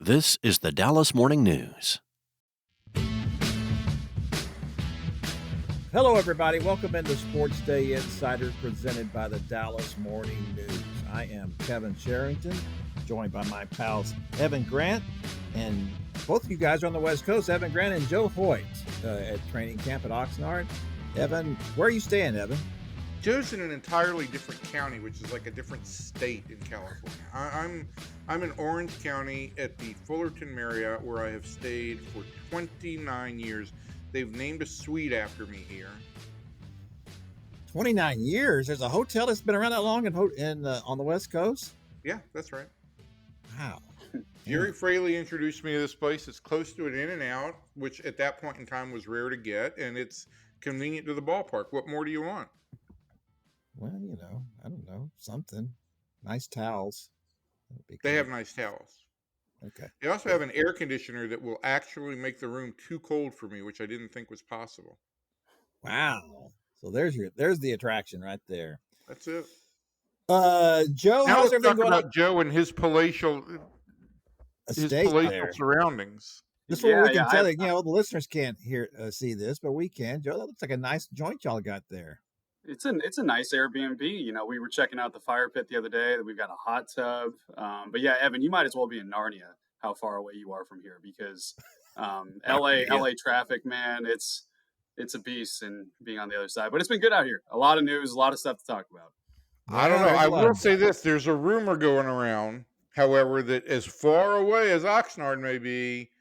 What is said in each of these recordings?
This is the Dallas Morning News. Hello, everybody. Welcome into SportsDay Insider presented by the Dallas Morning News. I am Kevin Sherrington, joined by my pals Evan Grant, and both of you guys are on the West Coast. Evan Grant and Joe Hoyt at training camp at Oxnard. Evan, where are you staying, Evan? Joe's in an entirely different county, which is like a different state in California. I'm in Orange County at the Fullerton Marriott, where I have stayed for 29 years. They've named a suite after me here. 29 years? There's a hotel that's been around that long on the West Coast? Yeah, that's right. Wow. Jerry Fraley introduced me to this place. It's close to an In-N-Out, which at that point in time was rare to get, and it's convenient to the ballpark. What more do you want? Well, I don't know, something. Nice towels. They have nice towels. Okay. They also have an air conditioner that will actually make the room too cold for me, which I didn't think was possible. Wow. So there's the attraction right there. That's it. Joe, now how's let's everything talk going about on? Joe and his palatial surroundings. This is what we can tell you. The listeners can't see this, but we can. Joe, that looks like a nice joint y'all got there. It's a nice Airbnb. We were checking out the fire pit the other day. We've got a hot tub. But yeah, Evan, you might as well be in Narnia, how far away you are from here, because LA traffic, man, it's a beast, and being on the other side. But it's been good out here. A lot of news, a lot of stuff to talk about. I don't know. I will say this. There's a rumor going around, however, that as far away as Oxnard may be,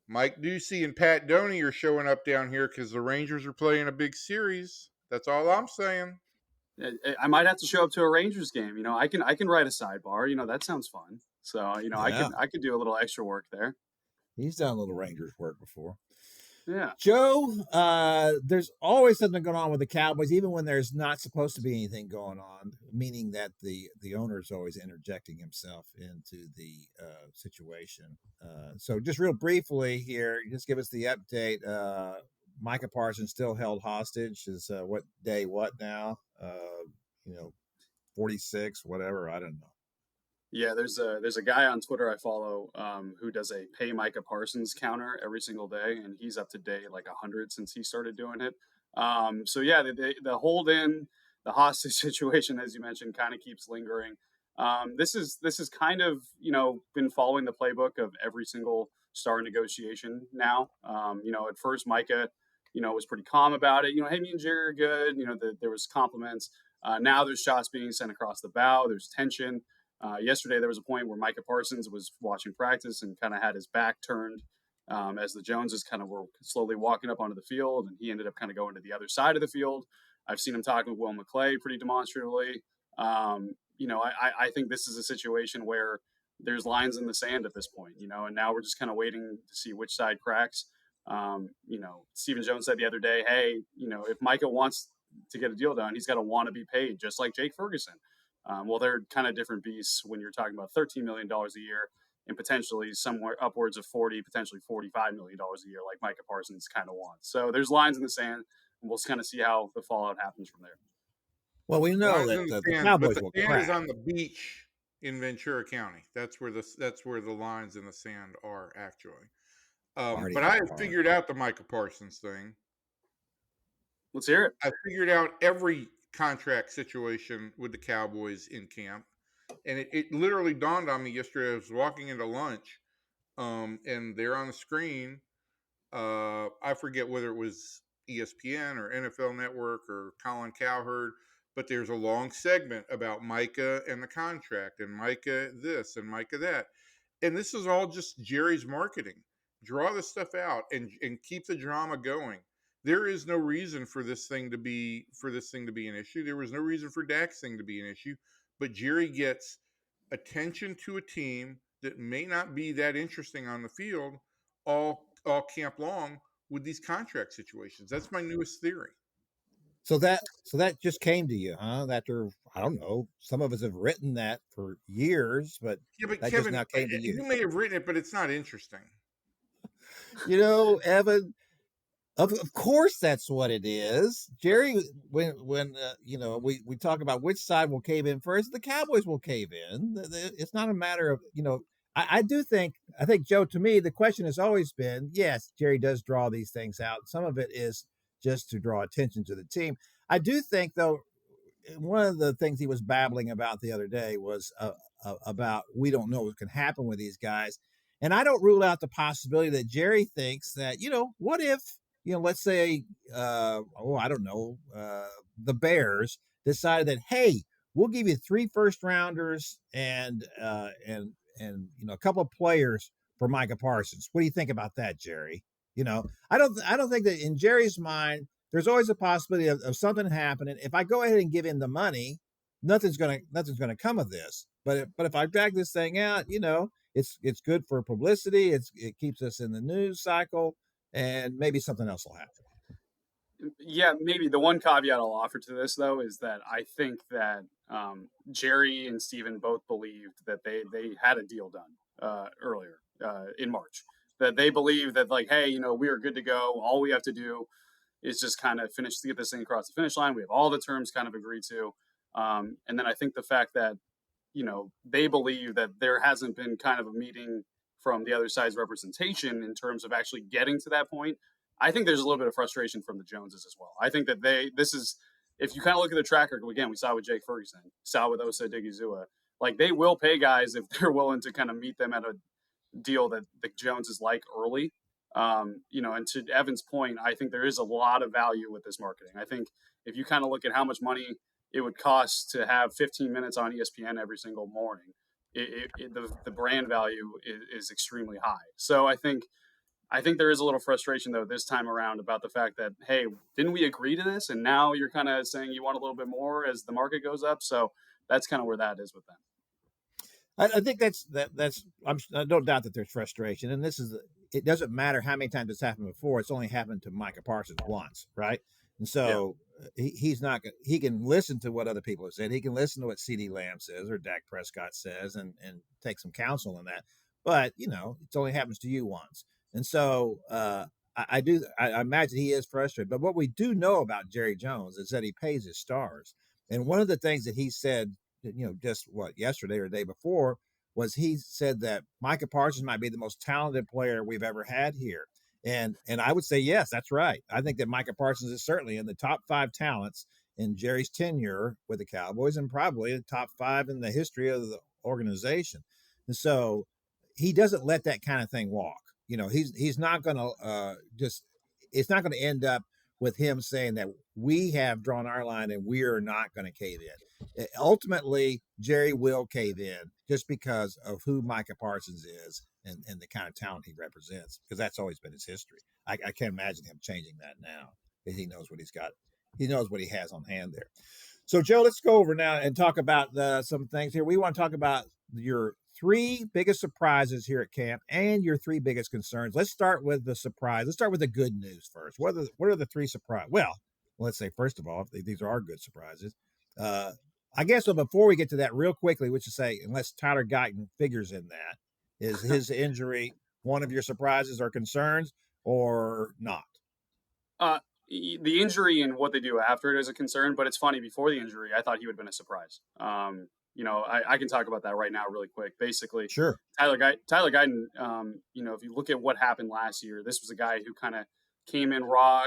Mike Ducey and Pat Doney are showing up down here because the Rangers are playing a big series. That's all I'm saying. I might have to show up to a Rangers game. I can write a sidebar. That sounds fun. So, I could do a little extra work there. He's done a little Rangers work before. Yeah. Joe, there's always something going on with the Cowboys, even when there's not supposed to be anything going on, meaning that the owner is always interjecting himself into the situation. So just real briefly here, just give us the update. Micah Parsons still held hostage. Is what now? 46, whatever. I don't know. Yeah, there's a guy on Twitter I follow who does a pay Micah Parsons counter every single day, and he's up to day like 100 since he started doing it. So yeah, the hold in, the hostage situation, as you mentioned, kind of keeps lingering. This is kind of been following the playbook of every single star negotiation now. At first Micah was pretty calm about it. Hey, me and Jerry are good. There was compliments. Now there's shots being sent across the bow. There's tension. Yesterday, there was a point where Micah Parsons was watching practice and kind of had his back turned as the Joneses kind of were slowly walking up onto the field, and he ended up kind of going to the other side of the field. I've seen him talking with Will McClay pretty demonstratively. I think this is a situation where there's lines in the sand at this point, and now we're just kind of waiting to see which side cracks. Stephen Jones said the other day, hey, if Micah wants to get a deal done, he's got to want to be paid, just like Jake Ferguson. Well, they're kind of different beasts when you're talking about $13 million a year and potentially somewhere upwards of $40, potentially $45 million a year, like Micah Parsons kind of wants. So there's lines in the sand, and we'll kind of see how the fallout happens from there. Well, we know that the Cowboys will crack. The sand is on the beach in Ventura County. That's where the lines in the sand are actually. But I have figured out the Micah Parsons thing. Let's hear it. I figured out every contract situation with the Cowboys in camp, and it literally dawned on me yesterday. I was walking into lunch, and there on the screen, I forget whether it was ESPN or NFL Network or Colin Cowherd, but there's a long segment about Micah and the contract, and Micah this and Micah that, and this is all just Jerry's marketing. Draw this stuff out and keep the drama going. There is no reason for this thing to be an issue. There was no reason for Dak's thing to be an issue, but Jerry gets attention to a team that may not be that interesting on the field all camp long with these contract situations. That's my newest theory. So that just came to you, huh? After, I don't know, some of us have written that for years, but that Kevin, just now came to you. You may have written it, but it's not interesting. Evan, of course that's what it is. Jerry, when we talk about which side will cave in first, the Cowboys will cave in. It's not a matter of, I think, Joe, to me, the question has always been, yes, Jerry does draw these things out. Some of it is just to draw attention to the team. I do think, though, one of the things he was babbling about the other day was about we don't know what can happen with these guys. And I don't rule out the possibility that Jerry thinks that, what if, let's say, I don't know, the Bears decided that, hey, we'll give you 3 first rounders and a couple of players for Micah Parsons. What do you think about that, Jerry? I don't think that in Jerry's mind, there's always a possibility of something happening. If I go ahead and give him the money, nothing's gonna come of this. But if I drag this thing out, it's good for publicity. It keeps us in the news cycle, and maybe something else will happen. Yeah, maybe the one caveat I'll offer to this, though, is that I think that Jerry and Steven both believed that they had a deal done earlier in March. That they believe that, like, hey, we are good to go. All we have to do is just kind of get this thing across the finish line. We have all the terms kind of agreed to. And then I think the fact that, they believe that there hasn't been kind of a meeting from the other side's representation in terms of actually getting to that point. I think there's a little bit of frustration from the Joneses as well. I think that if you kind of look at the track record, again, we saw with Jake Ferguson, saw with Osa Digizua, like they will pay guys if they're willing to kind of meet them at a deal that the Joneses like early. And to Evan's point, I think there is a lot of value with this marketing. I think if you kind of look at how much money it would cost to have 15 minutes on ESPN every single morning, the brand value is extremely high. So I think there is a little frustration, though, this time around about the fact that, hey, didn't we agree to this? And now you're kind of saying you want a little bit more as the market goes up. So that's kind of where that is with them. I think that's I don't doubt that there's frustration. And it doesn't matter how many times it's happened before. It's only happened to Micah Parsons once, right? And so he can listen to what other people have said. He can listen to what CeeDee Lamb says or Dak Prescott says and take some counsel in that. But, it only happens to you once. And so I imagine he is frustrated. But what we do know about Jerry Jones is that he pays his stars. And one of the things that he said, just yesterday or the day before, was he said that Micah Parsons might be the most talented player we've ever had here. And I would say, yes, that's right. I think that Micah Parsons is certainly in the top 5 talents in Jerry's tenure with the Cowboys and probably the top 5 in the history of the organization. And so he doesn't let that kind of thing walk. He's not going to it's not going to end up with him saying that we have drawn our line and we are not going to cave in. Ultimately, Jerry will cave in just because of who Micah Parsons is and the kind of talent he represents, because that's always been his history. I can't imagine him changing that now because he knows what he's got. He knows what he has on hand there. So, Joe, let's go over now and talk about some things here. We want to talk about your 3 biggest surprises here at camp and your 3 biggest concerns. Let's start with the surprise. Let's start with the good news first. What are the 3 surprises? Well, let's say, first of all, these are good surprises. I guess before we get to that real quickly, which is say, unless Tyler Guyton figures in that, is his injury one of your surprises or concerns or not? The injury and what they do after it is a concern, but it's funny, before the injury, I thought he would have been a surprise. I can talk about that right now really quick. Basically, sure. Tyler Guyton, if you look at what happened last year, this was a guy who kind of came in raw,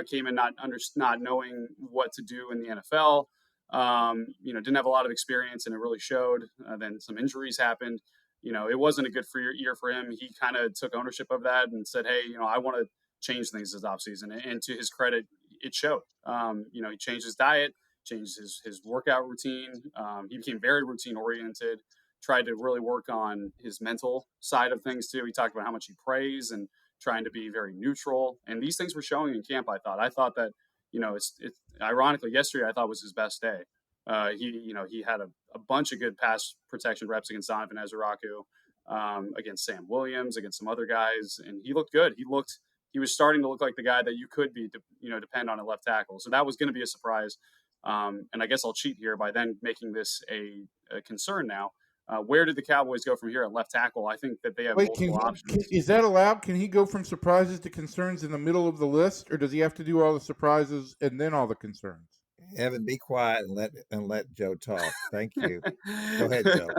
not knowing what to do in the NFL. Didn't have a lot of experience, and it really showed. Then some injuries happened. It wasn't a good year for him. He kind of took ownership of that and said, hey, I want to change things this offseason. And to his credit, it showed. He changed his diet, changed his workout routine. He became very routine oriented, tried to really work on his mental side of things too. He talked about how much he prays and trying to be very neutral. And these things were showing in camp, I thought that, it's ironically, yesterday I thought was his best day. He had a bunch of good pass protection reps against Donovan Ezeraku, against Sam Williams, against some other guys, and he looked good. He was starting to look like the guy that you could depend on at left tackle. So that was going to be a surprise. And I guess I'll cheat here by then making this a concern now. Where did the Cowboys go from here at left tackle? I think that they have multiple options. Is that allowed? Can he go from surprises to concerns in the middle of the list, or does he have to do all the surprises and then all the concerns? Evan, be quiet and let Joe talk. Thank you. Go ahead, Joe.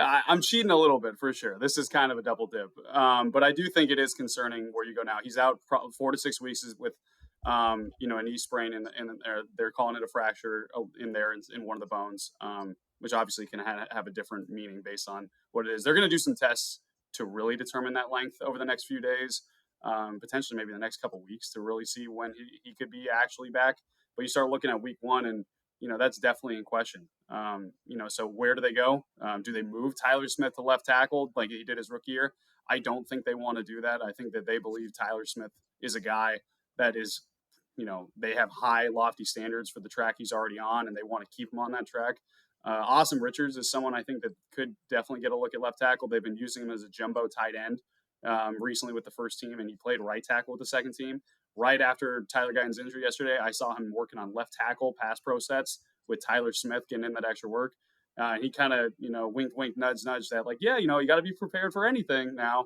I'm cheating a little bit for sure. This is kind of a double dip, but I do think it is concerning where you go now. He's out 4 to 6 weeks with, a knee sprain, and they're calling it a fracture in there in one of the bones, which obviously can have a different meaning based on what it is. They're going to do some tests to really determine that length over the next few days, potentially maybe the next couple of weeks to really see when he could be actually back. But you start looking at week 1 and, that's definitely in question. So where do they go? Do they move Tyler Smith to left tackle like he did his rookie year? I don't think they want to do that. I think that they believe Tyler Smith is a guy that is, they have high, lofty standards for the track he's already on, and they want to keep him on that track. Awesome Richards is someone I think that could definitely get a look at left tackle. They've been using him as a jumbo tight end recently with the first team, and he played right tackle with the second team. Right after Tyler Guyton's injury yesterday, I saw him working on left tackle pass pro sets with Tyler Smith getting in that extra work. He kind of, wink, nudge that like, yeah, you got to be prepared for anything now.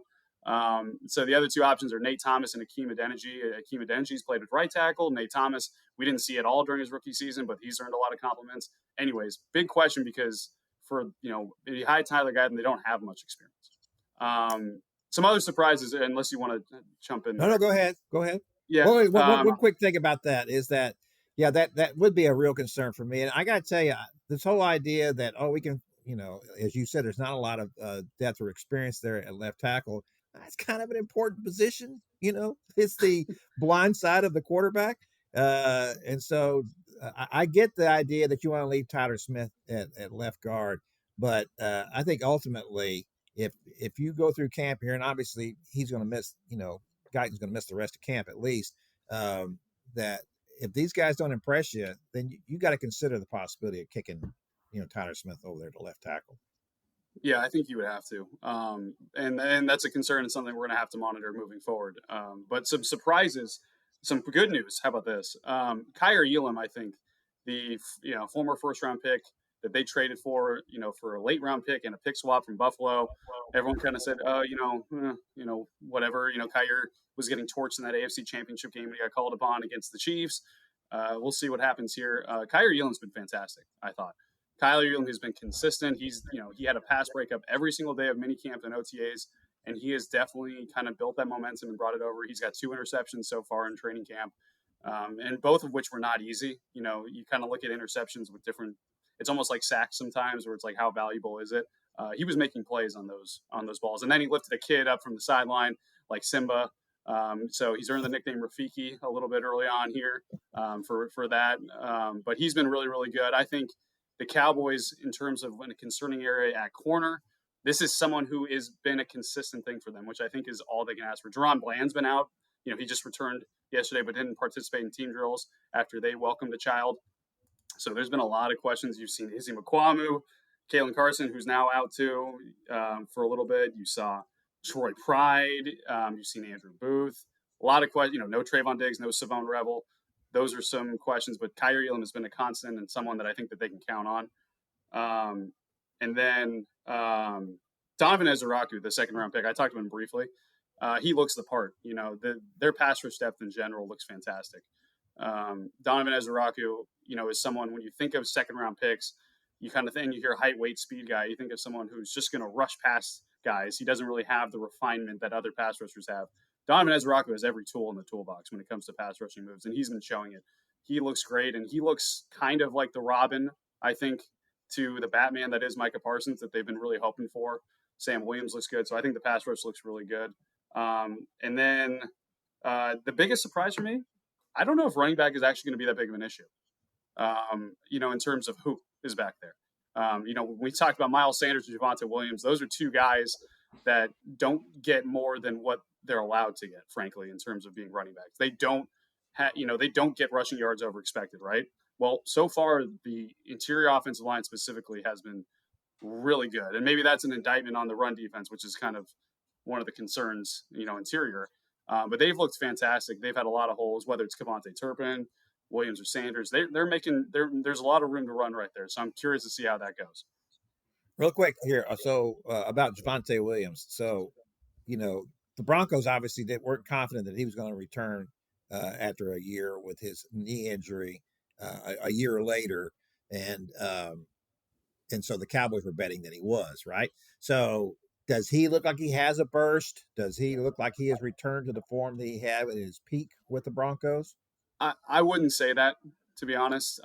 So the other two options are Nate Thomas and Akeem Adeniji. Akeem Adeniji played with right tackle. Nate Thomas, we didn't see it all during his rookie season, but he's earned a lot of compliments. Anyways, big question because for, behind Tyler Guyton, they don't have much experience. Some other surprises, unless you want to jump in. No, go ahead. Yeah. Well, one quick thing about that is that, yeah, that would be a real concern for me. And I got to tell you, this whole idea that, we can, as you said, there's not a lot of depth or experience there at left tackle. That's kind of an important position. It's the blind side of the quarterback. And so I get the idea that you want to leave Tyler Smith at left guard. But I think ultimately, if you go through camp here, and obviously he's going to miss, Guyton's going to miss the rest of camp at least, that if these guys don't impress you, then you got to consider the possibility of kicking, Tyler Smith over there to left tackle. Yeah, I think you would have to. And that's a concern and something we're going to have to monitor moving forward. But some surprises, some good news. How about this? Kyer Elam, I think, the former first-round pick that they traded for a late-round pick and a pick swap from Buffalo. Everyone kind of said, whatever. Kyer was getting torched in that AFC Championship game when he got called upon against the Chiefs. We'll see what happens here. Kyer Elam's been fantastic, I thought. Kyler Elam has been consistent. He's, he had a pass breakup every single day of minicamp and OTAs, and he has definitely kind of built that momentum and brought it over. He's got 2 interceptions so far in training camp, and both of which were not easy. You kind of look at interceptions with different. It's almost like sacks sometimes, where it's like, how valuable is it? He was making plays on those balls, and then he lifted a kid up from the sideline like Simba. So he's earned the nickname Rafiki a little bit early on here for that. But he's been really, really good. I think the Cowboys, in terms of a concerning area at corner, this is someone who has been a consistent thing for them, which I think is all they can ask for. Jerron Bland's been out. He just returned yesterday, but didn't participate in team drills after they welcomed the child. So there's been a lot of questions. You've seen Izzy McQuamu, Kalen Carson, who's now out too for a little bit. You saw Troy Pride. You've seen Andrew Booth. A lot of questions. No Trayvon Diggs, no Savone Revel. Those are some questions, but Kyer Elam has been a constant and someone that I think that they can count on. And then Donovan Ezeraku, the second-round pick, I talked to him briefly. He looks the part. Their pass rush depth in general looks fantastic. Donovan Ezeraku, is someone, when you think of second-round picks, you kind of think, you hear height, weight, speed guy, you think of someone who's just going to rush past guys. He doesn't really have the refinement that other pass rushers have. Donovan Ezeraku has every tool in the toolbox when it comes to pass rushing moves, and he's been showing it. He looks great, and he looks kind of like the Robin, I think, to the Batman that is Micah Parsons that they've been really hoping for. Sam Williams looks good, so I think the pass rush looks really good. And then the biggest surprise for me, I don't know if running back is actually going to be that big of an issue, in terms of who is back there. When we talked about Miles Sanders and Javonte Williams, those are 2 guys that don't get more than what they're allowed to get, frankly, in terms of being running backs. They don't they don't get rushing yards over expected, right? Well, so far, the interior offensive line specifically has been really good. And maybe that's an indictment on the run defense, which is kind of one of the concerns, interior. But they've looked fantastic. They've had a lot of holes, whether it's Kevontae Turpin, Williams, or Sanders. There's a lot of room to run right there. So I'm curious to see how that goes. Real quick here. So about Javonte Williams. So, the Broncos obviously weren't confident that he was going to return after a year with his knee injury. a year later, and so the Cowboys were betting that he was right. So does he look like he has a burst? Does he look like he has returned to the form that he had at his peak with the Broncos? I wouldn't say that, to be honest.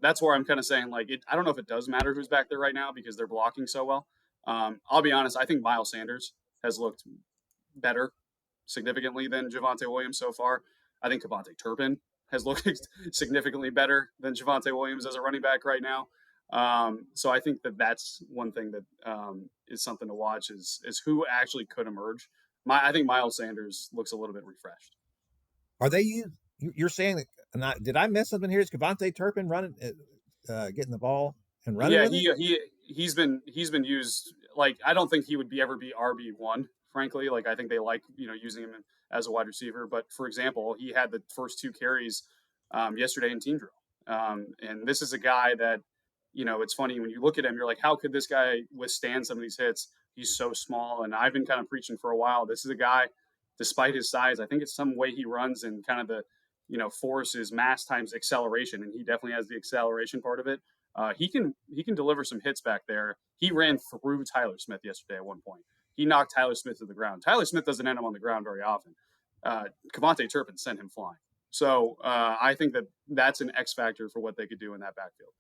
That's where I'm kind of saying, like, I don't know if it does matter who's back there right now because they're blocking so well. I'll be honest. I think Miles Sanders has looked better significantly than Javonte Williams so far. I think Devontae Turpin has looked significantly better than Javonte Williams as a running back right now. So I think that that's one thing that is something to watch is who actually could emerge. I think Miles Sanders looks a little bit refreshed. Are they you're saying that? Did I miss something here? Is Devontae Turpin running, getting the ball and running? Yeah, with it? he's been used. Like, I don't think he would ever be RB1. Frankly, like, I think they like using him as a wide receiver. But for example, he had the first 2 carries yesterday in team drill, and this is a guy that it's funny when you look at him, you're like, how could this guy withstand some of these hits? He's so small, and I've been kind of preaching for a while. This is a guy, despite his size, I think it's some way he runs and kind of the force is mass times acceleration, and he definitely has the acceleration part of it. He can deliver some hits back there. He ran through Tyler Smith yesterday at one point. He knocked Tyler Smith to the ground. Tyler Smith doesn't end up on the ground very often. Devontae Turpin sent him flying. So I think that that's an X factor for what they could do in that backfield.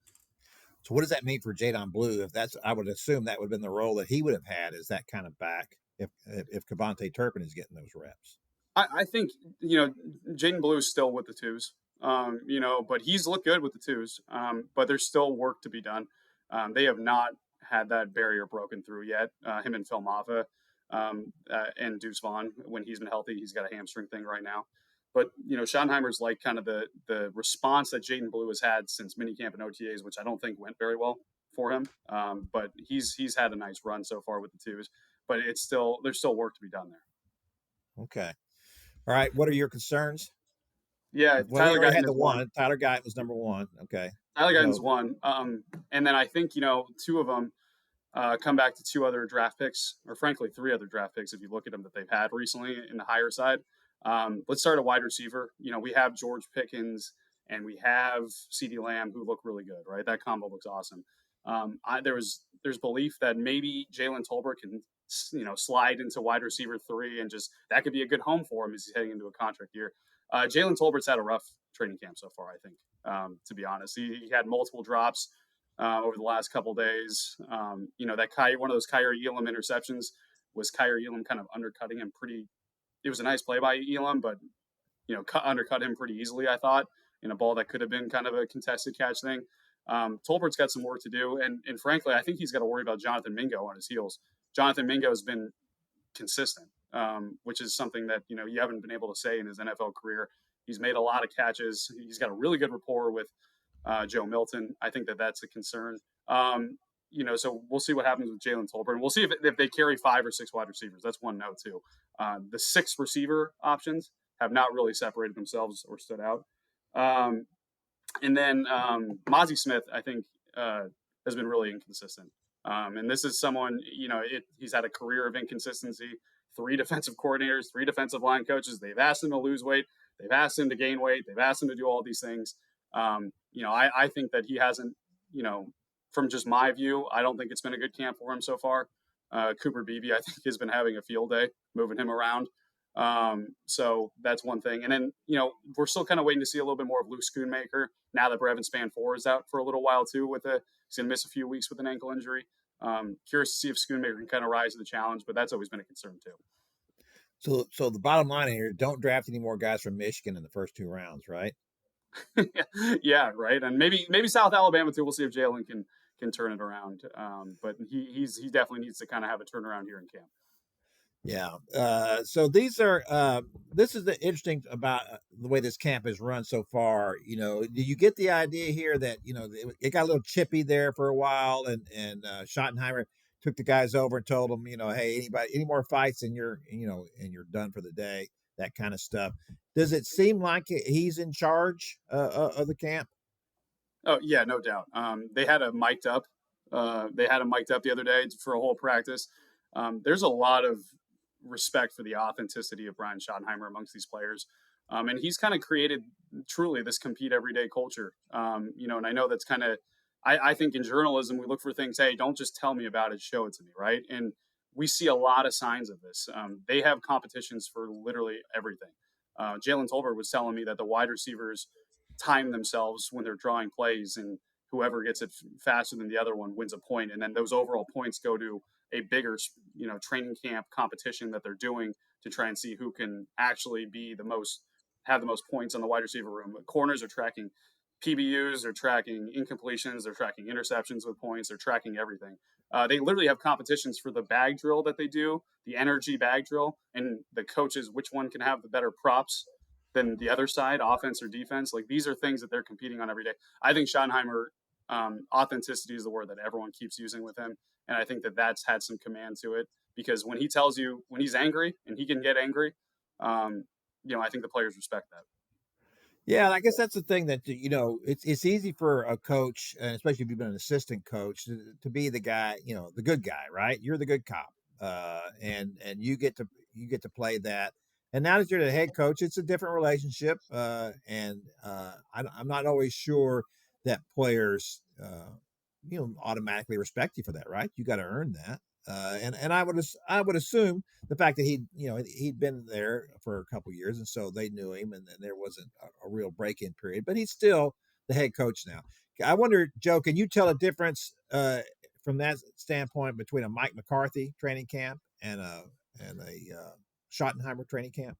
So what does that mean for Jadon Blue? If that's, I would assume that would have been the role that he would have had as that kind of back if Devontae Turpin is getting those reps. I think Jadon Blue is still with the twos. But he's looked good with the twos. But there's still work to be done. They have not had that barrier broken through yet. Him and Phil Maffa and Deuce Vaughn, when he's been healthy, he's got a hamstring thing right now. But Schottenheimer's like kind of the response that Jadon Blue has had since minicamp and OTAs, which I don't think went very well for him. But he's had a nice run so far with the twos. But there's still work to be done there. Okay. All right. What are your concerns? Yeah, Tyler Guyton had the one. Tyler Guyton was number one. Okay. Tyler Guyton's one. And then I think, 2 of them come back to 2 other draft picks, or frankly, 3 other draft picks if you look at them that they've had recently in the higher side. Let's start at wide receiver. We have George Pickens and we have CeeDee Lamb, who look really good, right? That combo looks awesome. There's belief that maybe Jalen Tolbert can slide into wide receiver 3 and just that could be a good home for him as he's heading into a contract year. Jalen Tolbert's had a rough training camp so far, I think, to be honest. He had multiple drops over the last couple days. That one of those Kyrie Elam interceptions was Kyrie Elam kind of undercutting him pretty. It was a nice play by Elam, but undercut him pretty easily, I thought, in a ball that could have been kind of a contested catch thing. Tolbert's got some work to do, and frankly, I think he's got to worry about Jonathan Mingo on his heels. Jonathan Mingo has been consistent, which is something that you haven't been able to say in his NFL career. He's made a lot of catches. He's got a really good rapport with Joe Milton. I think that's a concern. So we'll see what happens with Jalen Tolbert. And we'll see if they carry 5 or 6 wide receivers. That's one note too. The 6 receiver options have not really separated themselves or stood out. And then Mazi Smith, I think, has been really inconsistent. And this is someone, he's had a career of inconsistency. 3 defensive coordinators, 3 defensive line coaches. They've asked him to lose weight. They've asked him to gain weight. They've asked him to do all these things. I think that he hasn't, from just my view, I don't think it's been a good camp for him so far. Cooper Beebe, I think, has been having a field day moving him around. So that's one thing. And then, we're still kind of waiting to see a little bit more of Luke Schoonmaker now that Brevin Spann-4 is out for a little while too he's going to miss a few weeks with an ankle injury. Curious to see if Schoonmaker can kind of rise to the challenge, but that's always been a concern too. So the bottom line here, don't draft any more guys from Michigan in the first 2 rounds, right? Yeah, right. And maybe South Alabama too. We'll see if Jalen can turn it around. But he definitely needs to kind of have a turnaround here in camp. Yeah. So these are this is the interesting about the way this camp is run so far. Do you get the idea here that it got a little chippy there for a while, and Schottenheimer took the guys over and told them, hey, any more fights and you're done for the day, that kind of stuff. Does it seem like he's in charge of the camp? Oh yeah, no doubt. They had him mic'd up. The other day for a whole practice. There's a lot of respect for the authenticity of Brian Schottenheimer amongst these players. And he's kind of created truly this compete everyday culture. And I know that's kind of, I think in journalism, we look for things, hey, don't just tell me about it, show it to me, right? And we see a lot of signs of this. They have competitions for literally everything. Jalen Tolbert was telling me that the wide receivers time themselves when they're drawing plays, and whoever gets it faster than the other one wins a point. And then those overall points go to a bigger, training camp competition that they're doing to try and see who can actually have the most points on the wide receiver room. Corners are tracking PBUs, they're tracking incompletions, they're tracking interceptions with points, they're tracking everything. They literally have competitions for the bag drill that they do, the energy bag drill, and the coaches, which one can have the better props than the other side, offense or defense. Like, these are things that they're competing on every day. I think Schottenheimer, authenticity is the word that everyone keeps using with him. And I think that that's had some command to it, because when he tells you when he's angry, and he can get angry, I think the players respect that. Yeah, I guess that's the thing that, it's easy for a coach, and especially if you've been an assistant coach, to be the guy, the good guy, right? You're the good cop, and you get to play that. And now that you're the head coach, it's a different relationship, and I'm not always sure that players, automatically respect you for that, right? You got to earn that. And I would assume the fact that he'd been there for a couple of years, and so they knew him, and there wasn't a real break-in period. But he's still the head coach now. I wonder, Joe, can you tell a difference from that standpoint between a Mike McCarthy training camp and a Schottenheimer training camp?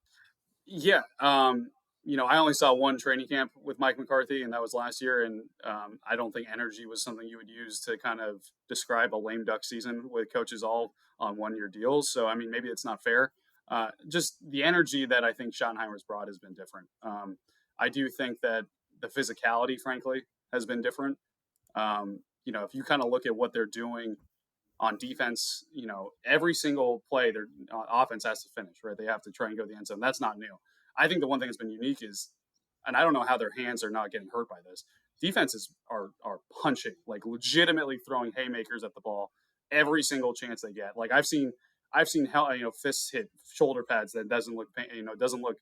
Yeah. I only saw one training camp with Mike McCarthy, and that was last year. And I don't think energy was something you would use to kind of describe a lame duck season with coaches all on 1-year deals. So, I mean, maybe it's not fair. Just the energy that I think Schottenheimer's brought has been different. I do think that the physicality, frankly, has been different. If you kind of look at what they're doing on defense, every single play their offense has to finish, right? They have to try and go to the end zone. That's not new. I think the one thing that's been unique is, and I don't know how their hands are not getting hurt by this, defenses are punching, like legitimately throwing haymakers at the ball every single chance they get. Like I've seen fists hit shoulder pads that doesn't look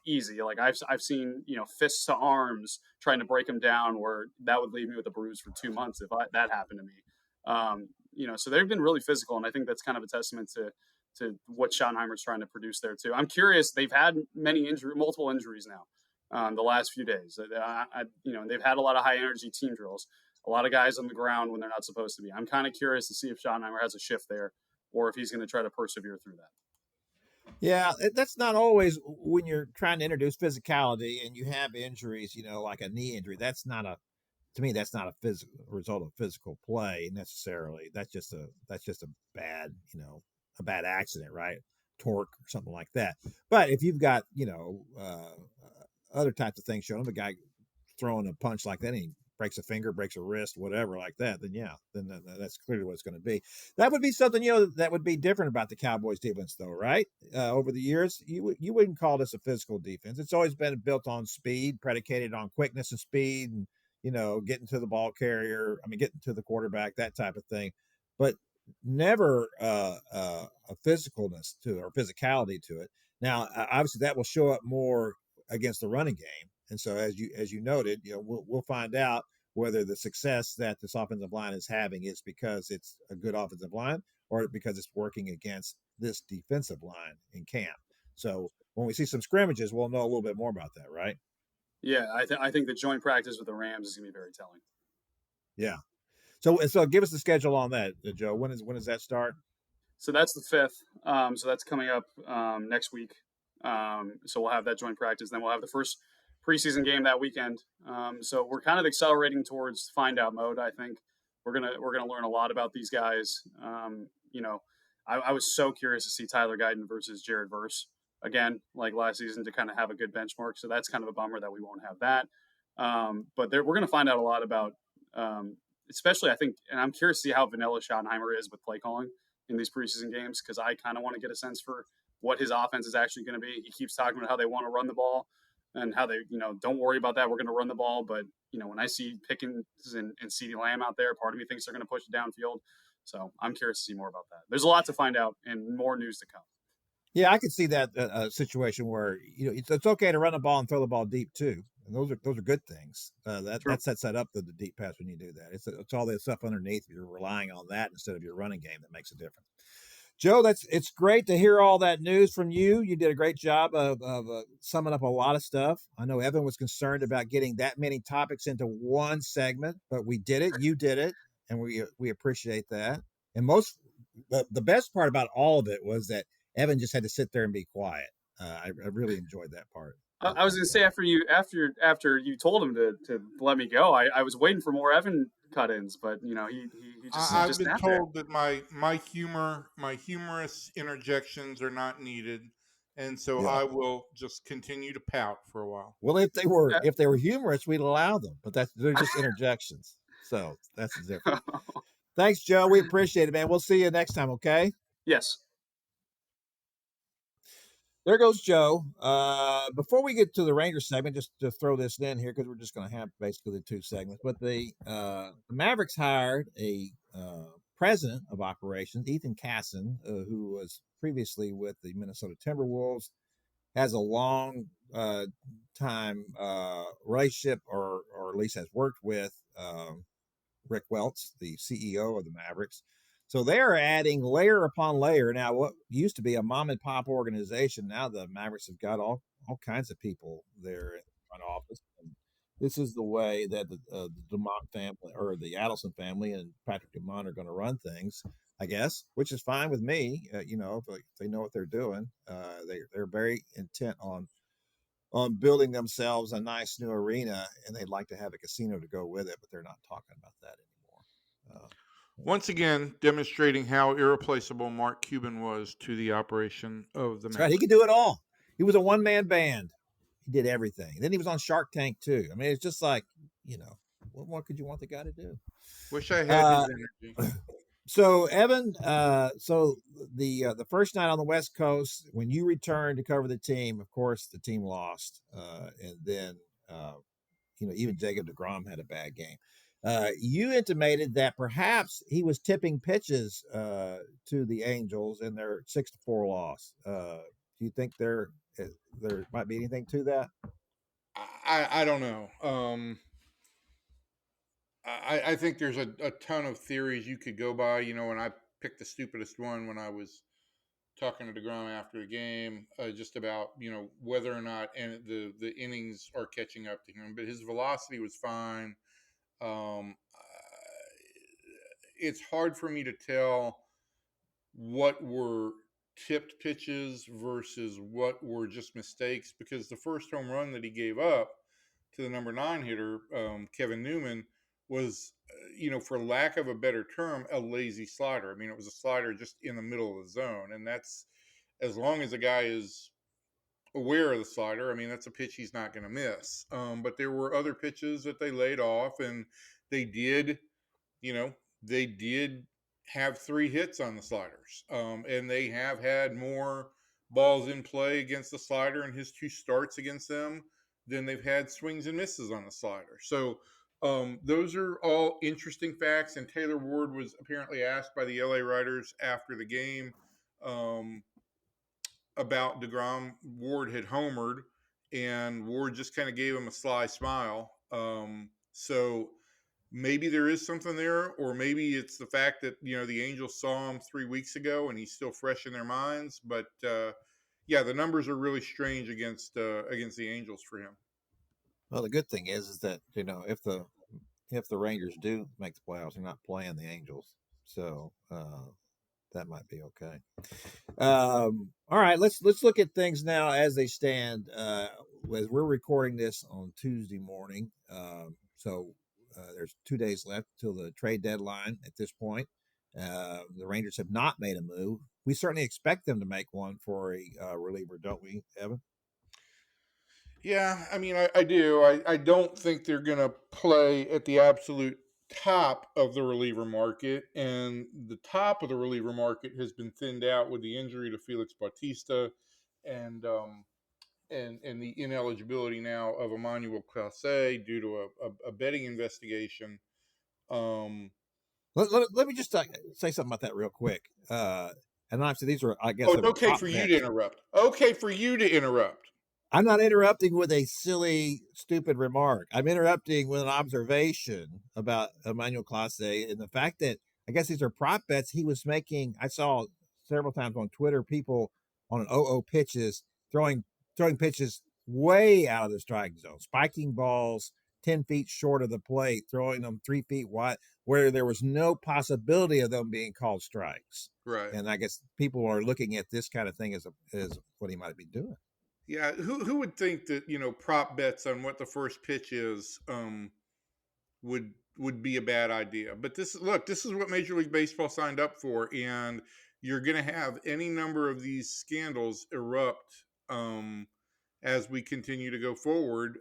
easy. Like I've seen fists to arms trying to break them down, where that would leave me with a bruise for 2 months if that happened to me. So they've been really physical, and I think that's kind of a testament to what Schottenheimer's trying to produce there too. I'm curious. They've had multiple injuries now, the last few days. They've had a lot of high energy team drills, a lot of guys on the ground when they're not supposed to be. I'm kind of curious to see if Schottenheimer has a shift there, or if he's going to try to persevere through that. Yeah, that's not always when you're trying to introduce physicality and you have injuries, like a knee injury. To me, that's not a physical result of physical play necessarily. That's just a bad, a bad accident, right? Torque or something like that. But if you've got, other types of things showing up, a guy throwing a punch like that, and he breaks a finger, breaks a wrist, whatever like that, then that's clearly what it's going to be. That would be something, that would be different about the Cowboys defense though, right? Over the years, you wouldn't call this a physical defense. It's always been built on speed, predicated on quickness and speed, and getting to the ball carrier, getting to the quarterback, that type of thing, but never a physicalness to it or physicality to it. Now, obviously that will show up more against the running game. And so as you noted, we'll find out whether the success that this offensive line is having is because it's a good offensive line or because it's working against this defensive line in camp. So when we see some scrimmages, we'll know a little bit more about that, right? Yeah, I think the joint practice with the Rams is going to be very telling. Yeah. So give us the schedule on that, Joe. When does that start? So that's the 5th. So that's coming up next week. So we'll have that joint practice. Then we'll have the first preseason game that weekend. So we're kind of accelerating towards find out mode. I think we're gonna learn a lot about these guys. I was so curious to see Tyler Guyton versus Jared Verse again, like last season, to kind of have a good benchmark. So that's kind of a bummer that we won't have that. But we're going to find out a lot about, especially I think, and I'm curious to see how vanilla Schottenheimer is with play calling in these preseason games, because I kind of want to get a sense for what his offense is actually going to be. He keeps talking about how they want to run the ball and how they, don't worry about that. We're going to run the ball. But, when I see Pickens and CeeDee Lamb out there, part of me thinks they're going to push it downfield. So I'm curious to see more about that. There's a lot to find out and more news to come. Yeah, I could see that situation where it's okay to run the ball and throw the ball deep too, and those are good things. That sets that up the deep pass when you do that. It's all the stuff underneath. You're relying on that instead of your running game that makes a difference. Joe, it's great to hear all that news from you. You did a great job of summing up a lot of stuff. I know Evan was concerned about getting that many topics into one segment, but we did it. You did it, and we appreciate that. And the best part about all of it was that Evan just had to sit there and be quiet. I really enjoyed that part. I was going to say after you told him to let me go, I was waiting for more Evan cut-ins, but he I've just been napped told that my humorous interjections are not needed, and so Yeah. I will just continue to pout for a while. Well, if they were humorous, we'd allow them, but they're just there. interjections. So that's the difference. Thanks, Joe. We appreciate it, man. We'll see you next time, okay? Yes. There goes Joe. Before we get to the Rangers segment, just to throw this in here because we're just going to have basically the two segments. But the Mavericks hired a president of operations, Ethan Casson, who was previously with the Minnesota Timberwolves, has a long time relationship, or at least has worked with Rick Welts, the CEO of the Mavericks. So they are adding layer upon layer. Now, what used to be a mom and pop organization, now the Mavericks have got all kinds of people there in the front office. And this is the way that the Dumont family, or the Adelson family, and Patrick Dumont are going to run things, I guess, which is fine with me. If they know what they're doing, they're very intent on building themselves a nice new arena, and they'd like to have a casino to go with it, but they're not talking about that anymore. Once again, demonstrating how irreplaceable Mark Cuban was to the operation of the That's Mavericks. right. He could do it all. He was a one-man band. He did everything. And then he was on Shark Tank too. I mean, it's just like, what more could you want the guy to do? Wish I had his energy. So Evan, the first night on the West Coast, when you returned to cover the team, of course the team lost, and then even Jacob deGrom had a bad game. You intimated that perhaps he was tipping pitches to the Angels in their 6-4 loss. Do you think there might be anything to that? I don't know. I think there's a ton of theories you could go by, and I picked the stupidest one when I was talking to deGrom after the game, just about whether or not the innings are catching up to him. But his velocity was fine. It's hard for me to tell what were tipped pitches versus what were just mistakes, because the first home run that he gave up to the number 9 hitter, Kevin Newman, was, for lack of a better term, a lazy slider. I mean, it was a slider just in the middle of the zone. And that's, as long as the guy is aware of the slider, I mean, that's a pitch he's not going to miss. But there were other pitches that they laid off, and they did, they did have 3 hits on the sliders. And they have had more balls in play against the slider in his 2 starts against them than they've had swings and misses on the slider. So those are all interesting facts. And Taylor Ward was apparently asked by the LA writers after the game about deGrom. Ward had homered, and Ward just kind of gave him a sly smile. So maybe there is something there, or maybe it's the fact that the Angels saw him 3 weeks ago and he's still fresh in their minds. But yeah, the numbers are really strange against the Angels for him. Well, the good thing is that if the Rangers do make the playoffs, they're not playing the Angels, so that might be okay. All right, let's look at things now as they stand. As we're recording this on Tuesday morning, so there's 2 days left till the trade deadline. At this point, the Rangers have not made a move. We certainly expect them to make one for a reliever, don't we, Evan? Yeah, I mean, I do. I don't think they're going to play at the absolute top of the reliever market, and the top of the reliever market has been thinned out with the injury to Felix Bautista, and the ineligibility now of Emmanuel Clase due to a betting investigation. Let me just say something about that real quick. And obviously these are, I guess, Oh, it's okay prop for you bets. to interrupt. Okay for you to interrupt. I'm not interrupting with a silly, stupid remark. I'm interrupting with an observation about Emmanuel Clase and the fact that I guess these are prop bets he was making. I saw several times on Twitter people on an 0-0 pitches throwing pitches way out of the strike zone, spiking balls 10 feet short of the plate, throwing them 3 feet wide, where there was no possibility of them being called strikes. Right. And I guess people are looking at this kind of thing as what he might be doing. Yeah, who would think that, prop bets on what the first pitch is would be a bad idea? But this is what Major League Baseball signed up for, and you're going to have any number of these scandals erupt as we continue to go forward.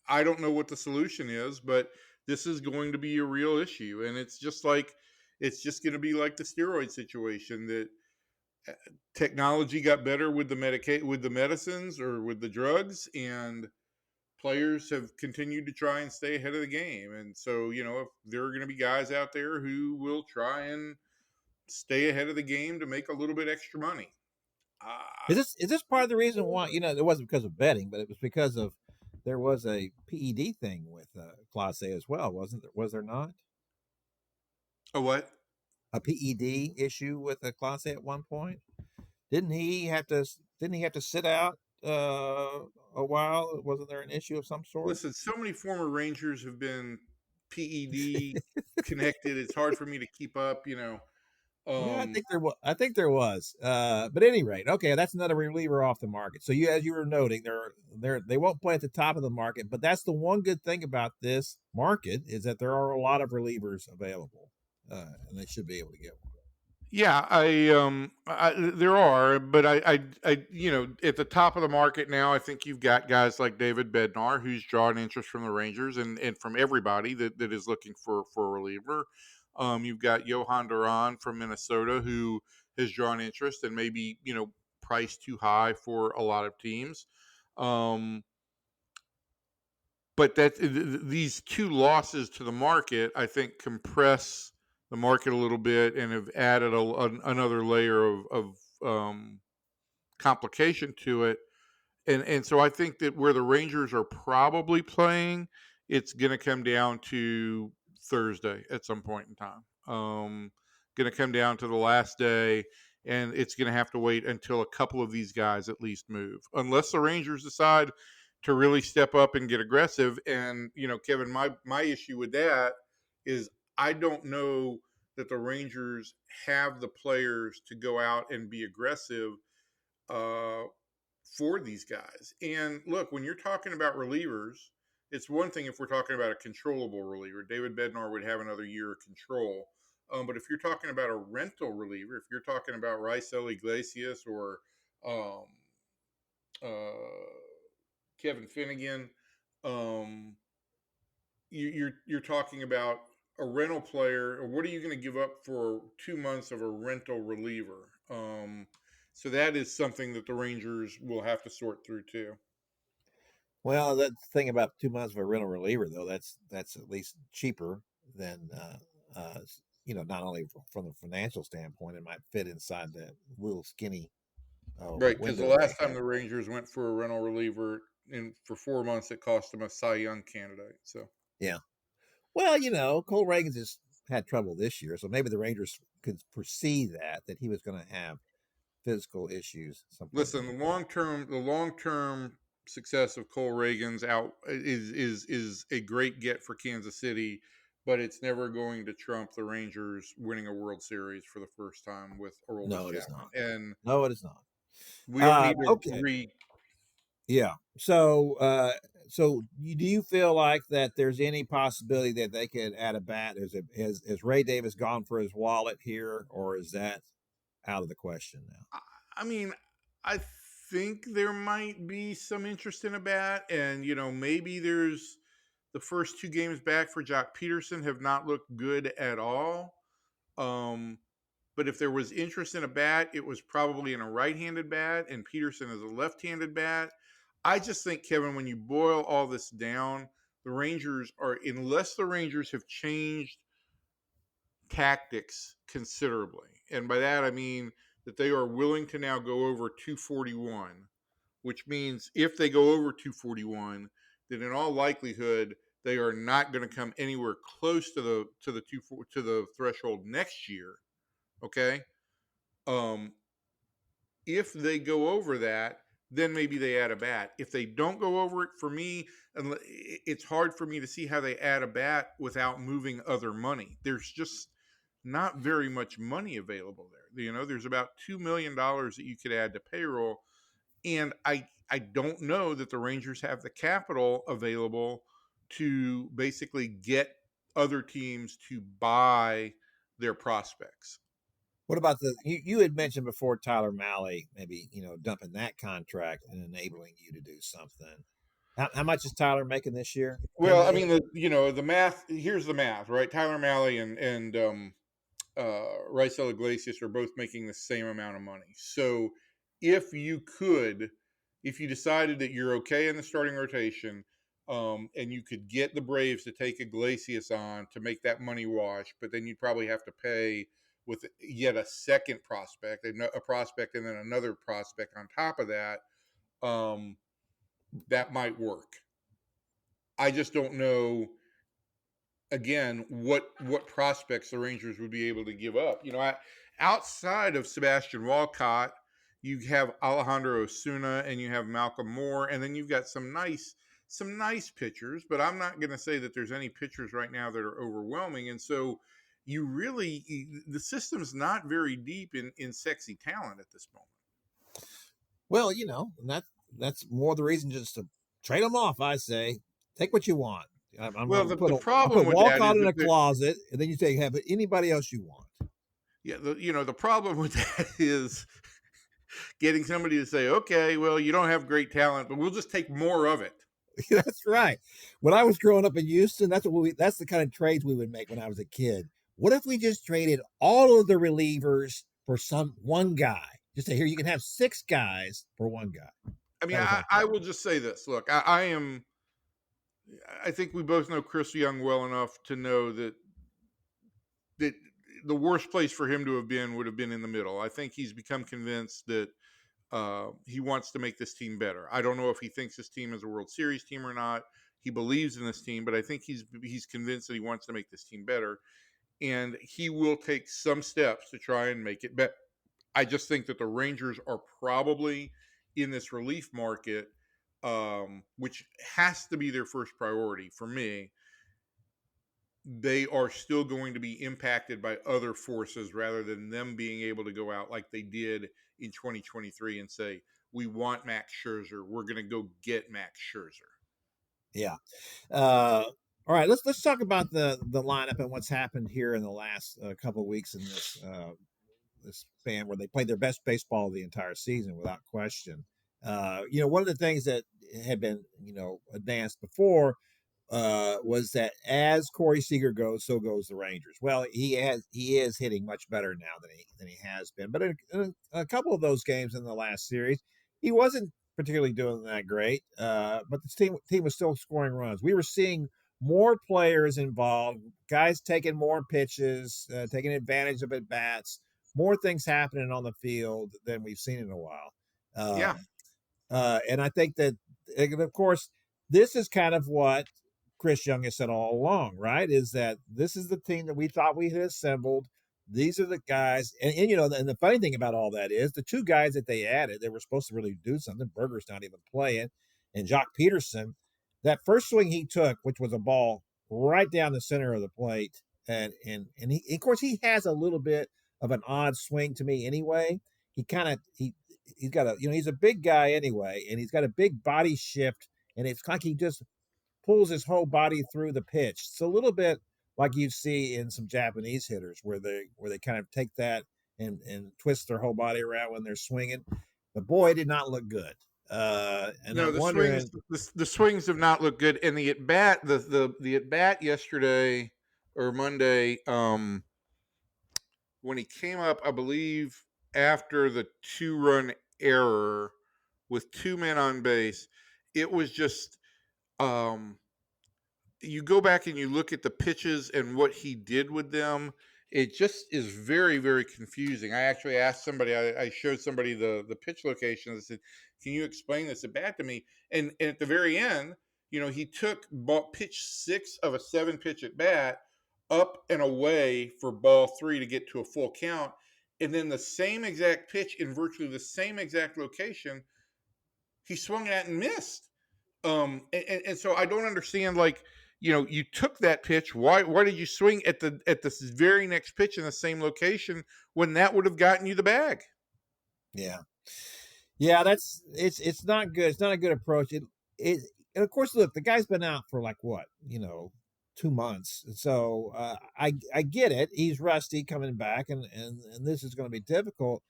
I don't know what the solution is, but this is going to be a real issue, and it's just going to be like the steroid situation, that technology got better with the medicines or with the drugs, and players have continued to try and stay ahead of the game. And so, if there are going to be guys out there who will try and stay ahead of the game to make a little bit extra money. Is this part of the reason why, it wasn't because of betting, but it was because of there was a PED thing with Clase as well, was there not? A what? A PED issue with Clase at one point? Didn't he have to sit out a while? Wasn't there an issue of some sort? Listen, so many former Rangers have been PED connected. It's hard for me to keep up, Yeah, I think there was. But at any rate, okay, that's another reliever off the market. So as you were noting, they won't play at the top of the market, but that's the one good thing about this market is that there are a lot of relievers available, and they should be able to get one. Yeah, there are, but I, at the top of the market now, I think you've got guys like David Bednar, who's drawn interest from the Rangers and from everybody that is looking for a reliever. You've got Johan Duran from Minnesota, who has drawn interest and maybe, priced too high for a lot of teams. But these two losses to the market, I think, compress the market a little bit and have added another layer of complication to it. And so I think that where the Rangers are probably playing, it's going to come down to Thursday at some point in time. Going to come down to the last day, and it's going to have to wait until a couple of these guys at least move, unless the Rangers decide to really step up and get aggressive. And, Kevin, my issue with that is I don't know that the Rangers have the players to go out and be aggressive for these guys. And look, when you're talking about relievers, it's one thing if we're talking about a controllable reliever. David Bednar would have another year of control. But if you're talking about a rental reliever, if you're talking about Raisel Iglesias or Kevin Finnegan, you're talking about a rental player. Or what are you going to give up for 2 months of a rental reliever? So that is something that the Rangers will have to sort through too. Well, that thing about 2 months of a rental reliever, though, that's at least cheaper than not only from the financial standpoint, it might fit inside that little skinny. Right, because the last time the Rangers went for a rental reliever for 4 months, it cost them a Cy Young candidate. So yeah, well, Cole Reagans has had trouble this year, so maybe the Rangers could foresee that he was going to have physical issues. Listen, the long term success of Cole Reagans out is a great get for Kansas City, but it's never going to trump the Rangers winning a World Series for the first time with Aroldis Chapman. It is not. And no, it is not. We don't need to agree. Yeah. So, do you feel like that there's any possibility that they could add a bat? Has Ray Davis gone for his wallet here, or is that out of the question now? I mean, I think there might be some interest in a bat, and maybe there's the first 2 games back for Jock Peterson have not looked good at all. But if there was interest in a bat, it was probably in a right-handed bat, and Peterson is a left-handed bat. I just think, Kevin, when you boil all this down, the Rangers unless the Rangers have changed tactics considerably. And by that, I mean that they are willing to now go over 241, which means if they go over 241, then in all likelihood, they are not going to come anywhere close to the threshold next year. Okay. If they go over that, then maybe they add a bat. If they don't go over it, for me, it's hard for me to see how they add a bat without moving other money. There's just not very much money available there. There's about $2 million that you could add to payroll. And I don't know that the Rangers have the capital available to basically get other teams to buy their prospects. What about you had mentioned before Tyler Mahle, maybe, dumping that contract and enabling you to do something. How much is Tyler making this year? Well, I mean, the math, here's the math, right? Tyler Mahle and Raisel Iglesias are both making the same amount of money. So if you decided that you're okay in the starting rotation, and you could get the Braves to take Iglesias on to make that money wash, but then you'd probably have to pay with yet a second prospect, a prospect, and then another prospect on top of that, that might work. I just don't know, again, what prospects the Rangers would be able to give up. Outside of Sebastian Walcott, you have Alejandro Osuna and you have Malcolm Moore, and then you've got some nice pitchers, but I'm not going to say that there's any pitchers right now that are overwhelming. And so the system's not very deep in sexy talent at this moment. Well, and that's more the reason just to trade them off. I say, take what you want. The problem with Walcott that in a closet, and then you say, have anybody else you want. Yeah, the problem with that is getting somebody to say, okay, well, you don't have great talent, but we'll just take more of it. That's right. When I was growing up in Houston, that's the kind of trades we would make when I was a kid. What if we just traded all of the relievers for one guy? Just say, here, you can have 6 guys for one guy. I mean, I will just say this. Look, I think we both know Chris Young well enough to know that the worst place for him to have been would have been in the middle. I think he's become convinced that he wants to make this team better. I don't know if he thinks this team is a World Series team or not. He believes in this team, but I think he's convinced that he wants to make this team better, and he will take some steps to try and make it better. I just think that the Rangers are probably in this relief market, which has to be their first priority for me. They are still going to be impacted by other forces rather than them being able to go out like they did in 2023 and say, we want Max Scherzer. We're going to go get Max Scherzer. Yeah. All right. Let's talk about the lineup and what's happened here in the last couple of weeks in this span where they played their best baseball of the entire season without question. One of the things that had been, advanced before was that as Corey Seager goes, so goes the Rangers. Well, he is hitting much better now than he has been. But in a couple of those games in the last series, he wasn't particularly doing that great. But the team was still scoring runs. We were seeing more players involved, guys taking more pitches, taking advantage of at bats, more things happening on the field than we've seen in a while. And I think that, of course, this is kind of what Chris Young has said all along, right? Is that this is the team that we thought we had assembled. These are the guys. And and the funny thing about all that is the 2 guys that they added, they were supposed to really do something. Berger's not even playing. And Jock Peterson, that first swing he took, which was a ball right down the center of the plate. And he, of course, he has a little bit of an odd swing to me anyway. He's got he's a big guy anyway, and he's got a big body shift, and it's like he just pulls his whole body through the pitch. It's a little bit like you see in some Japanese hitters where they kind of take that and twist their whole body around when they're swinging. But boy, it did not look good. The swings have not looked good, and the at bat yesterday or Monday, when he came up, I believe after the 2-run error with 2 men on base, it was just you go back and you look at the pitches and what he did with them, It just is very, very confusing. I actually asked somebody, I showed somebody the pitch location. I said, can you explain this at bat to me? And at the very end, he took pitch 6 of a 7 pitch at bat up and away for ball 3 to get to a full count. And then the same exact pitch in virtually the same exact location, he swung at and missed. And so I don't understand, like, you took that pitch. Why did you swing at the very next pitch in the same location when that would have gotten you the bag? Yeah. Yeah, it's not good. It's not a good approach. And of course, look, the guy's been out for like what, 2 months. So I get it. He's rusty coming back, and this is going to be difficult.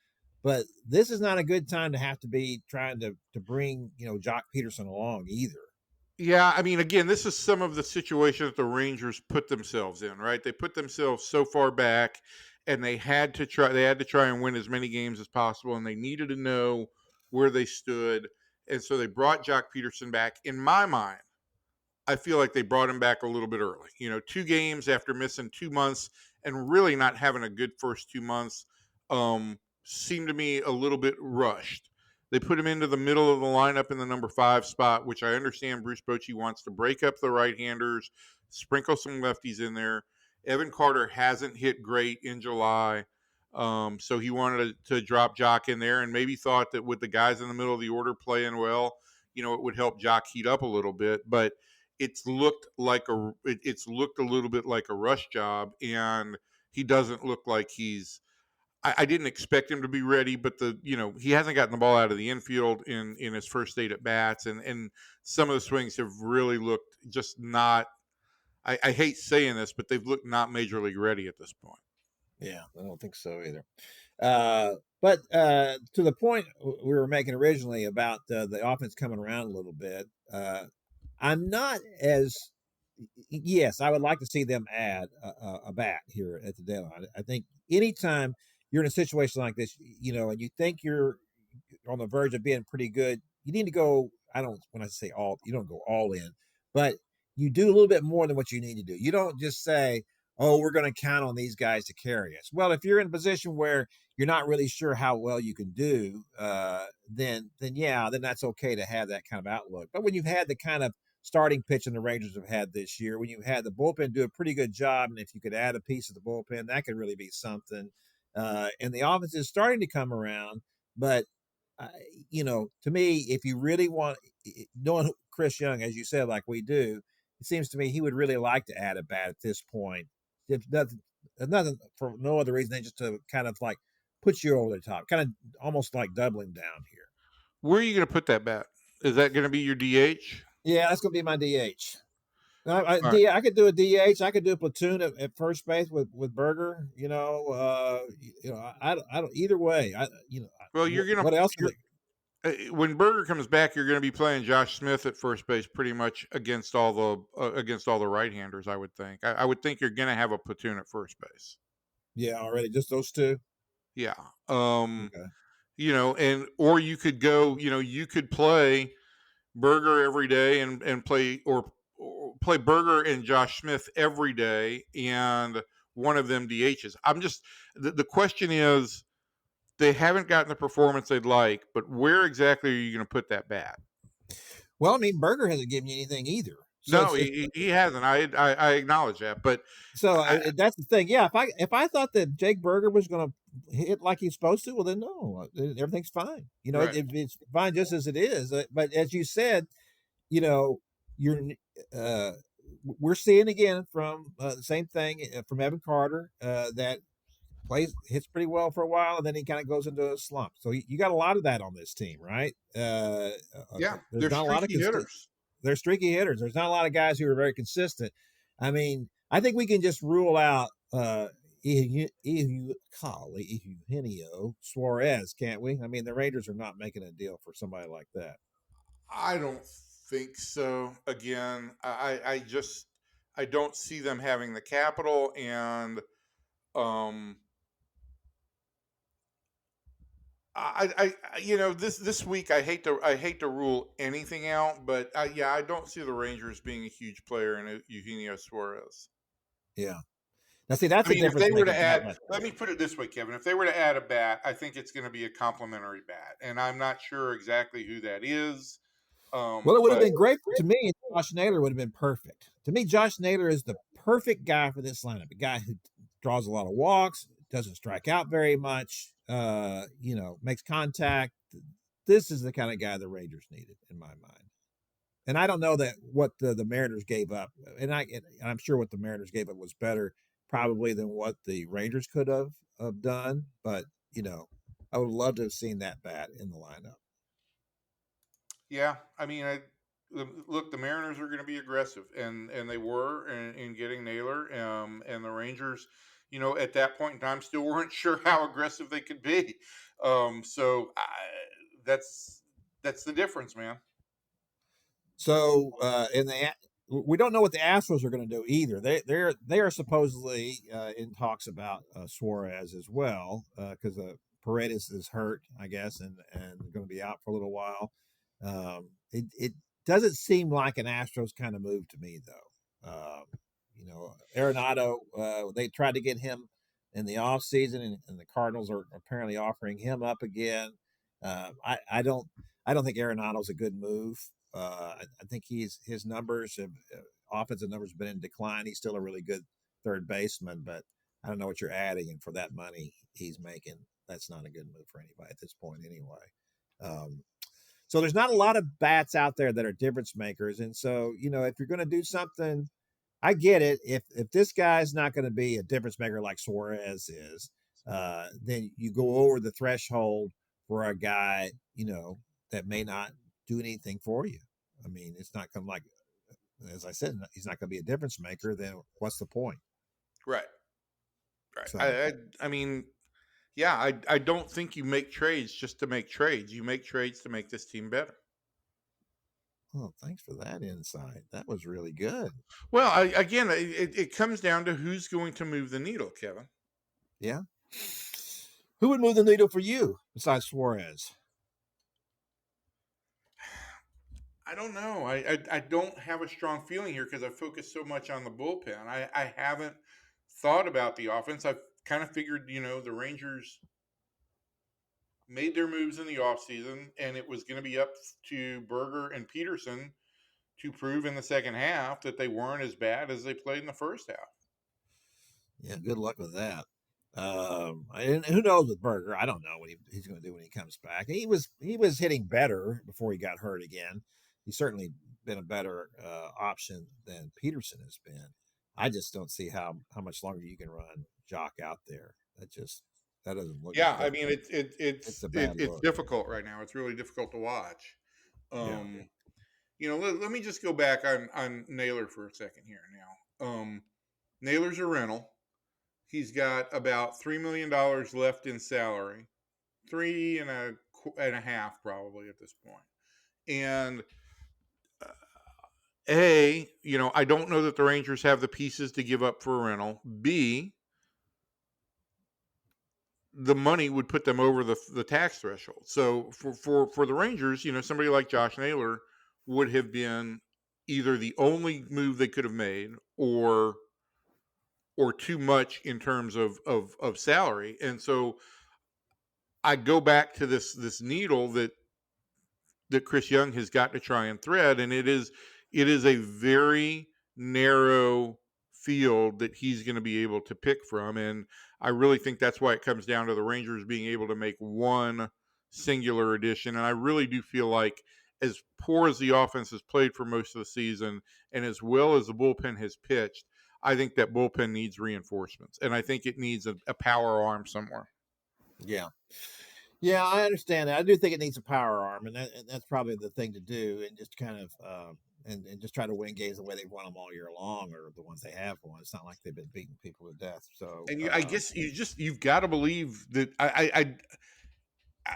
But this is not a good time to have to be trying to bring Jock Peterson along either. Yeah, I mean, again, this is some of the situation that the Rangers put themselves in, right? They put themselves so far back, and they had to try and win as many games as possible, and they needed to know where they stood. And so they brought Jock Peterson back. In my mind, I feel like they brought him back a little bit early. 2 games after missing 2 months and really not having a good first 2 months seemed to me a little bit rushed. They put him into the middle of the lineup in the number 5 spot, which I understand Bruce Bochy wants to break up the right-handers, sprinkle some lefties in there. Evan Carter hasn't hit great in July, so he wanted to drop Jock in there and maybe thought that with the guys in the middle of the order playing well, it would help Jock heat up a little bit. But it's looked a little bit like a rush job, and he doesn't look like he's. I didn't expect him to be ready, but he hasn't gotten the ball out of the infield in his first 8 at bats, and some of the swings have really looked just not. I hate saying this, but they've looked not major league ready at this point. Yeah, I don't think so either. But to the point we were making originally about the offense coming around a little bit, I'm not as. Yes, I would like to see them add a bat here at the deadline. I think anytime you're in a situation like this, and you think you're on the verge of being pretty good, you need to go. When I say all, you don't go all in, but you do a little bit more than what you need to do. You don't just say, oh, we're going to count on these guys to carry us. Well, if you're in a position where you're not really sure how well you can do, then that's okay to have that kind of outlook. But when you've had the kind of starting pitching the Rangers have had this year, when you had the bullpen do a pretty good job, and if you could add a piece of the bullpen, that could really be something. And the offense is starting to come around, but to me, if you really want, knowing Chris Young, as you said, like we do, it seems to me he would really like to add a bat at this point. If nothing for no other reason than just to kind of like put you over the top, kind of almost like doubling down here. Where are you going to put that bat? Is that going to be your DH? Yeah, that's going to be my DH. I could do a DH. I could do a platoon at first base with Berger. I don't. Either way, Well, you're gonna. What else? When Berger comes back, you're going to be playing Josh Smith at first base, pretty much against all the right-handers. I would think. I would think you're going to have a platoon at first base. Yeah, already just those two. Yeah. Okay. Or you could go. You could play Berger every day and play or play Berger and Josh Smith every day, and one of them DHs. I'm just the question is, they haven't gotten the performance they'd like, but where exactly are you going to put that bat? Well, I mean, Berger hasn't given you anything either. So no, he hasn't. I acknowledge that, but that's the thing. Yeah, if I thought that Jake Berger was going to hit like he's supposed to, well, then no, everything's fine. Right. It's fine just as it is. But as you said, we're seeing again from the same thing from Evan Carter that hits pretty well for a while, and then he kind of goes into a slump. So you got a lot of that on this team, right? Yeah, there's not a lot of hitters. They're streaky hitters. There's not a lot of guys who are very consistent. I mean, I think we can just rule out Eugenio Suarez, can't we? I mean, the Rangers are not making a deal for somebody like that. I don't think so. Again, I don't see them having the capital, and this week I hate to rule anything out, but I don't see the Rangers being a huge player in Eugenio Suarez. Yeah. Now, see, that's I mean, if difference they were to making bat. add, let me put it this way, Kevin. If they were to add a bat, I think it's going to be a complimentary bat, and I'm not sure exactly who that is. Well, it would have But been great to me. Josh Naylor would have been perfect. To me, Josh Naylor is the perfect guy for this lineup. A guy who draws a lot of walks, doesn't strike out very much, makes contact. This is the kind of guy the Rangers needed, in my mind. And I don't know that what the Mariners gave up, and I'm sure what the Mariners gave up was better probably than what the Rangers could have done. But I would love to have seen that bat in the lineup. yeah, I mean, look, the Mariners are going to be aggressive, and they were in getting Naylor, and the Rangers, at that point in time, still weren't sure how aggressive they could be. That's the difference, man. So we don't know what the Astros are going to do either. They are supposedly in talks about Suarez as well because Paredes is hurt, I guess, and going to be out for a little while. It doesn't seem like an Astros kind of move to me, though. Arenado, they tried to get him in the offseason, and the Cardinals are apparently offering him up again. I don't think Arenado's a good move. I think his numbers, offensive numbers, have been in decline. He's still a really good third baseman, but I don't know what you're adding, and for that money he's making, that's not a good move for anybody at this point, anyway. So there's not a lot of bats out there that are difference makers, and so if you're going to do something, I get it. If this guy's not going to be a difference maker like Suarez is, then you go over the threshold for a guy that may not do anything for you. I mean, it's not going to, like, as I said, he's not going to be a difference maker. Then what's the point? Right. So, I mean, yeah, I don't think you make trades just to make trades. You make trades to make this team better. oh, thanks for that insight. That was really good. Well, it comes down to who's going to move the needle, Kevin. Yeah. Who would move the needle for you besides Suarez? I don't know. I don't have a strong feeling here because I focus so much on the bullpen. I haven't thought about the offense. I've kind of figured, the Rangers made their moves in the offseason, and it was going to be up to Berger and Peterson to prove in the second half that they weren't as bad as they played in the first half. Yeah, good luck with that. And who knows with Berger? I don't know what he's going to do when he comes back. He was hitting better before he got hurt again. He's certainly been a better option than Peterson has been. I just don't see how much longer you can run Jock out there. That doesn't look. Yeah, I mean it's look. difficult right now. It's really difficult to watch. Yeah. Let me just go back on Naylor for a second here now. Naylor's a rental. He's got about $3 million left in salary, 3.5 probably at this point. And I don't know that the Rangers have the pieces to give up for a rental. B, the money would put them over the tax threshold. So for the Rangers, somebody like Josh Naylor would have been either the only move they could have made or too much in terms of salary. And so I go back to this needle that Chris Young has got to try and thread, and it is a very narrow field that he's going to be able to pick from. And I really think that's why it comes down to the Rangers being able to make one singular addition. And I really do feel like, as poor as the offense has played for most of the season and as well as the bullpen has pitched, I think that bullpen needs reinforcements, and I think it needs a power arm somewhere. Yeah. Yeah, I understand that. I do think it needs a power arm, and that's probably the thing to do, and just kind of and just try to win games the way they've won them all year long, or the ones they have won. It's not like they've been beating people to death. So, and I guess you've got to believe that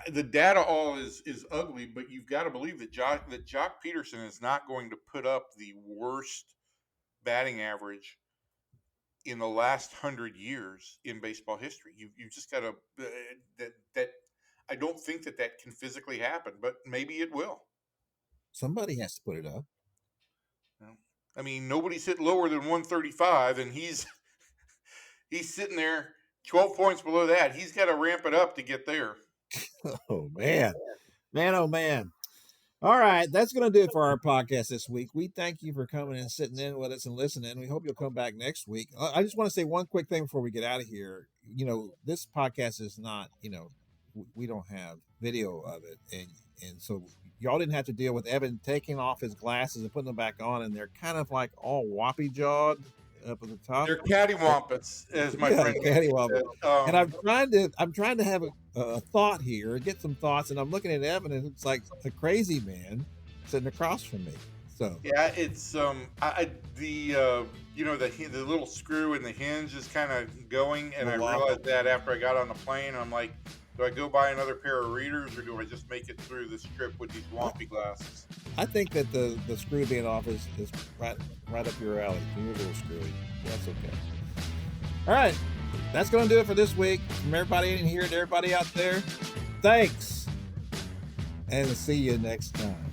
the data all is ugly, but you've got to believe that Jock Peterson is not going to put up the worst batting average in the last 100 years in baseball history. You just got to that. I don't think that can physically happen, but maybe it will. Somebody has to put it up. I mean, nobody's hit lower than 135, and he's He's sitting there 12 points below that. He's got to ramp it up to get there. Oh, man. Man, oh, man. All right, that's going to do it for our podcast this week. We thank you for coming and sitting in with us and listening. We hope you'll come back next week. I just want to say one quick thing before we get out of here. This podcast is not, we don't have video of it. And so y'all didn't have to deal with Evan taking off his glasses and putting them back on, and they're kind of like all woppy-jawed up at the top. They're cattywampus, as my friend cattywampus. And I'm trying to have a thought here, get some thoughts, and I'm looking at Evan, and it's like a crazy man sitting across from me. So yeah, it's the little screw in the hinge is kind of going, and I realized that after I got on the plane. I'm like, do I go buy another pair of readers, or do I just make it through this trip with these wompy glasses? I think that the screw being off is right up your alley. You're a little screwy. That's okay. All right. That's going to do it for this week. From everybody in here to everybody out there, thanks. And see you next time.